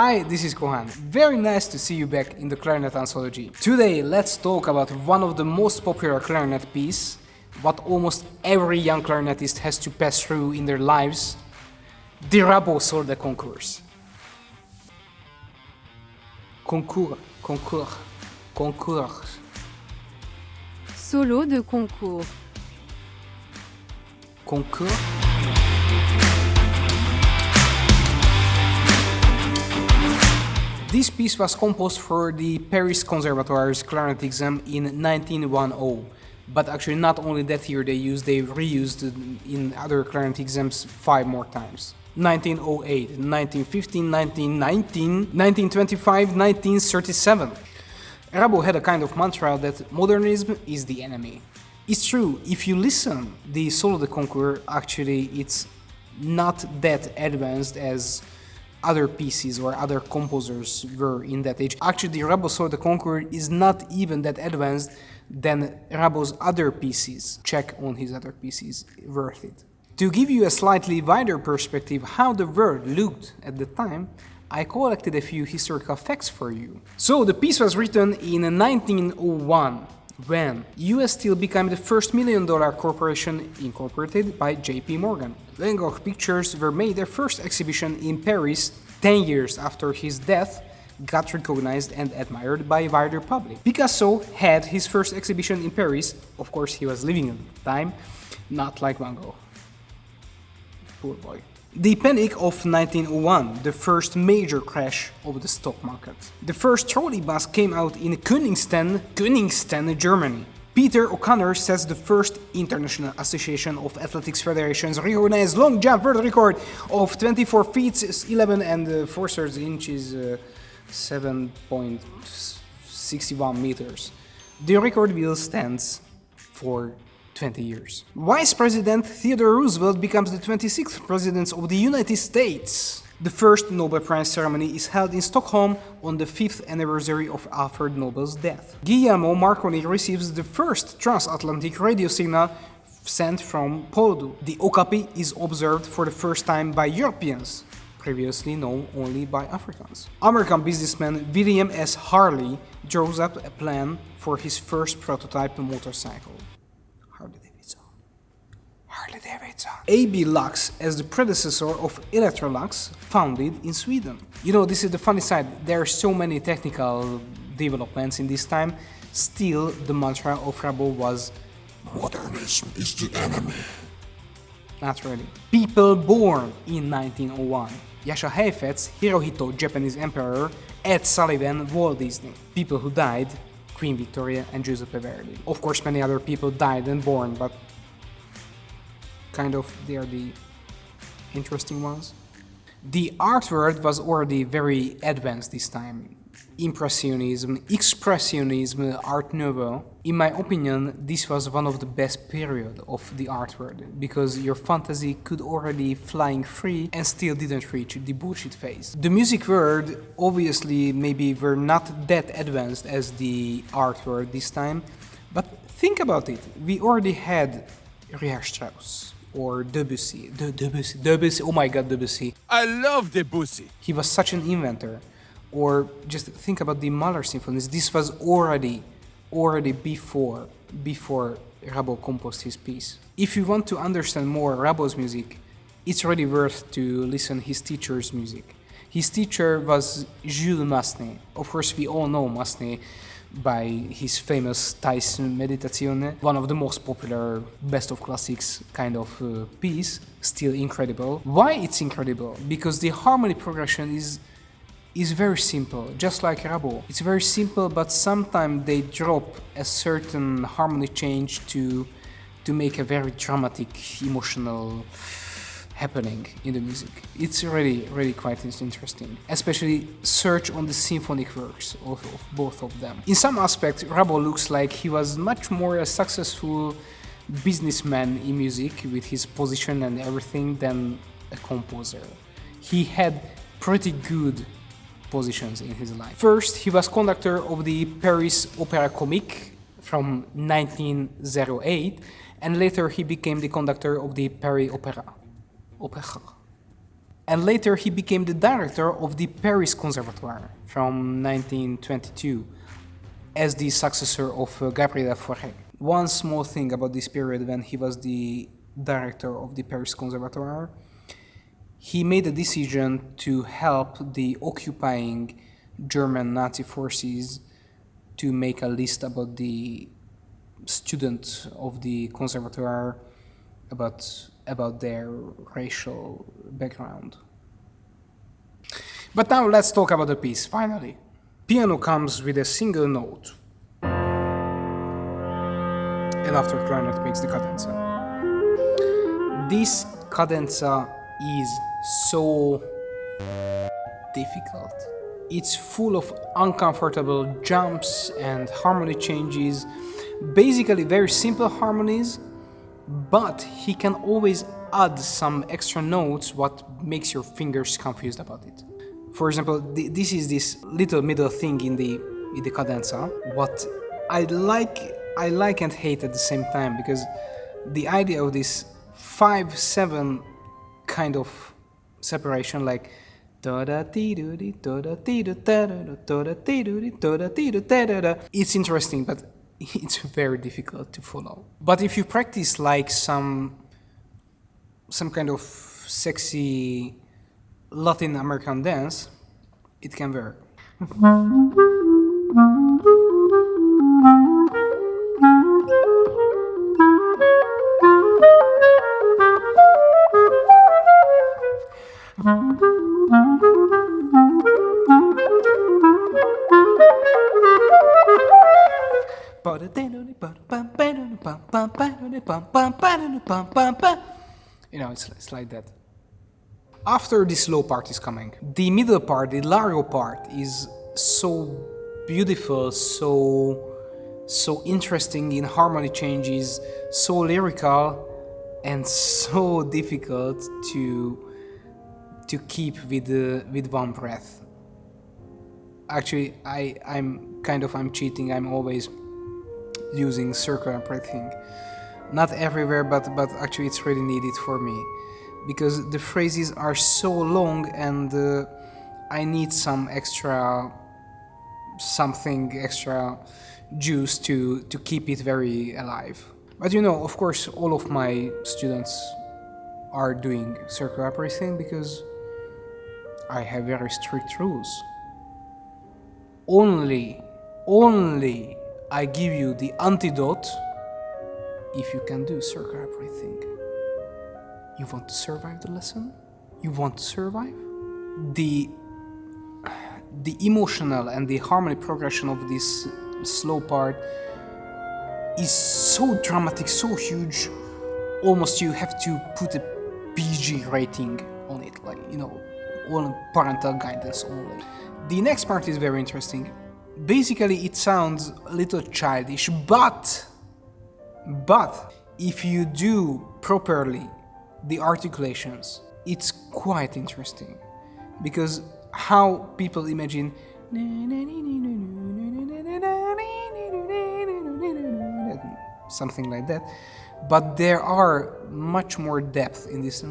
Hi, this is Kohan. Very nice to see you back in the Clarinet Anthology. Today, let's talk about one of the most popular clarinet pieces, what almost every young clarinetist has to pass through in their lives, the Rabaud Solo de Concours. Concours. Solo de concours. Concours. This piece was composed for the Paris Conservatoire's clarinet exam in 1910, but actually not only that year they reused it in other clarinet exams 5 more times. 1908, 1915, 1919, 1925, 1937. Rabaud had a kind of mantra that modernism is the enemy. It's true, if you listen, the Solo de Concours actually it's not that advanced as other pieces or other composers were in that age. Actually, the Rabaud Solo de Concours is not even that advanced than Rabaud's other pieces. Check on his other pieces, worth it. To give you a slightly wider perspective how the world looked at the time, I collected a few historical facts for you. So the piece was written in 1901, when US Steel became the first $1 million corporation incorporated by JP Morgan. Van Gogh pictures were made their first exhibition in Paris 10 years after his death, got recognized and admired by a wider public. Picasso had his first exhibition in Paris, of course he was living at the time, not like Van Gogh. Poor boy. The Panic of 1901, the first major crash of the stock market. The first trolley bus came out in Königstein, Germany. Peter O'Connor sets the first International Association of Athletics Federations recognized long jump world record of 24 feet 11 and 4 inches 7.61 meters. The record will stand for 20 years. Vice President Theodore Roosevelt becomes the 26th President of the United States. The first Nobel Prize ceremony is held in Stockholm on the 5th anniversary of Alfred Nobel's death. Guglielmo Marconi receives the first transatlantic radio signal sent from Poldhu. The okapi is observed for the first time by Europeans, previously known only by Africans. American businessman William S. Harley draws up a plan for his first prototype motorcycle. Harley Davidson. AB Lux as the predecessor of Electrolux, founded in Sweden. You know, this is the funny side, there are so many technical developments in this time, still the mantra of Rabaud was modernism is the enemy. Not really. People born in 1901. Jascha Heifetz, Hirohito, Japanese Emperor, Ed Sullivan, Walt Disney. People who died, Queen Victoria and Giuseppe Verdi. Of course many other people died and born, but kind of they are the interesting ones. The art world was already very advanced this time. Impressionism, Expressionism, Art Nouveau. In my opinion, this was one of the best period of the art world, because your fantasy could already flying free and still didn't reach the bullshit phase. The music world obviously maybe were not that advanced as the art world this time, but think about it, we already had Richard Strauss or Debussy, oh my god, Debussy. I love Debussy. He was such an inventor. Or just think about the Mahler symphonies. This was already before Rabaud composed his piece. If you want to understand more Rabaud's music, it's really worth to listen his teacher's music. His teacher was Jules Massenet. Of course, we all know Massenet by his famous Thais Meditazione, one of the most popular best of classics kind of piece, still incredible. Why it's incredible? Because the harmony progression is very simple, just like Rabaud. It's very simple, but sometimes they drop a certain harmony change to make a very dramatic, emotional happening in the music. It's really quite interesting. Especially search on the symphonic works of both of them. In some aspects, Rabaud looks like he was much more a successful businessman in music with his position and everything than a composer. He had pretty good positions in his life. First, he was conductor of the Paris Opéra Comique from 1908, and later he became the conductor of the Paris Opéra. And later he became the director of the Paris Conservatoire from 1922 as the successor of Gabriela Fauré. One small thing about this period when he was the director of the Paris Conservatoire, he made a decision to help the occupying German Nazi forces to make a list about the students of the conservatoire about their racial background. But now let's talk about the piece, finally. Piano comes with a single note, and after clarinet makes the cadenza. This cadenza is so difficult. It's full of uncomfortable jumps and harmony changes, basically very simple harmonies, but he can always add some extra notes what makes your fingers confused about it. For example, this is this little middle thing in the cadenza, what I like and hate at the same time, because the idea of this 5/7 kind of separation, like it's interesting, but it's very difficult to follow. But if you practice like some kind of sexy Latin American dance, it can work. You know, it's like that. After the slow part is coming, the middle part, the largo part, is so beautiful, so interesting in harmony changes, so lyrical, and so difficult to keep with one breath. Actually, I'm cheating. I'm always using circular breathing. Not everywhere, but actually it's really needed for me, because the phrases are so long and I need something extra juice to keep it very alive. But you know, of course, all of my students are doing circular breathing because I have very strict rules. Only I give you the antidote if you can do circular breathing. You want to survive the lesson? You want to survive? The emotional and the harmony progression of this slow part is so dramatic, so huge, almost you have to put a PG rating on it, like, you know, all parental guidance only. The next part is very interesting. Basically, it sounds a little childish, but if you do properly the articulations, it's quite interesting, because how people imagine something like that, but there are much more depth in this.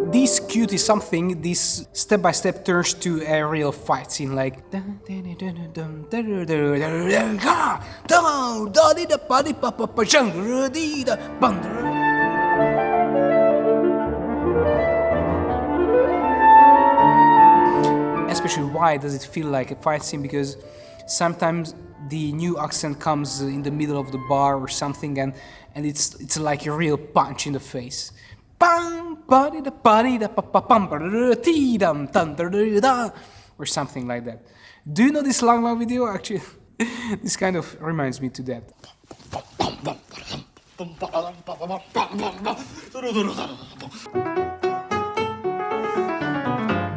This cute is something, this step-by-step turns to a real fight scene, like especially why does it feel like a fight scene, because sometimes the new accent comes in the middle of the bar or something, and it's like a real punch in the face. Or something like that. Do you know this long video? Actually, this kind of reminds me to that.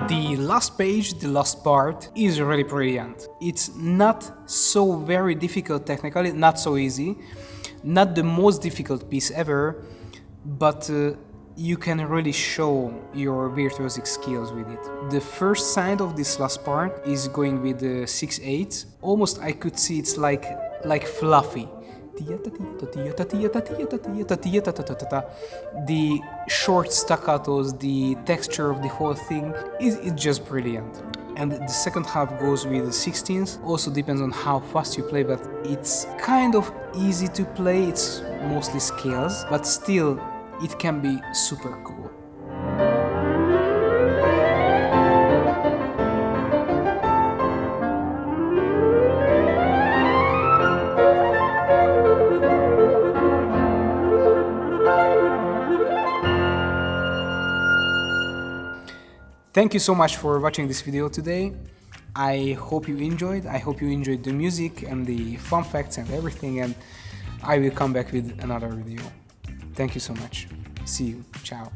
The last page, the last part, is really brilliant. It's not so very difficult technically, not so easy, not the most difficult piece ever, but you can really show your virtuosic skills with it. The first side of this last part is going with the 6/8. Almost I could see it's like like fluffy. The short staccatos, the texture of the whole thing is just brilliant. And the second half goes with the 16th. Also depends on how fast you play, but it's kind of easy to play. It's mostly scales, but still it can be super cool. Thank you so much for watching this video today. I hope you enjoyed. I hope you enjoyed the music and the fun facts and everything, and I will come back with another video. Thank you so much. See you. Ciao.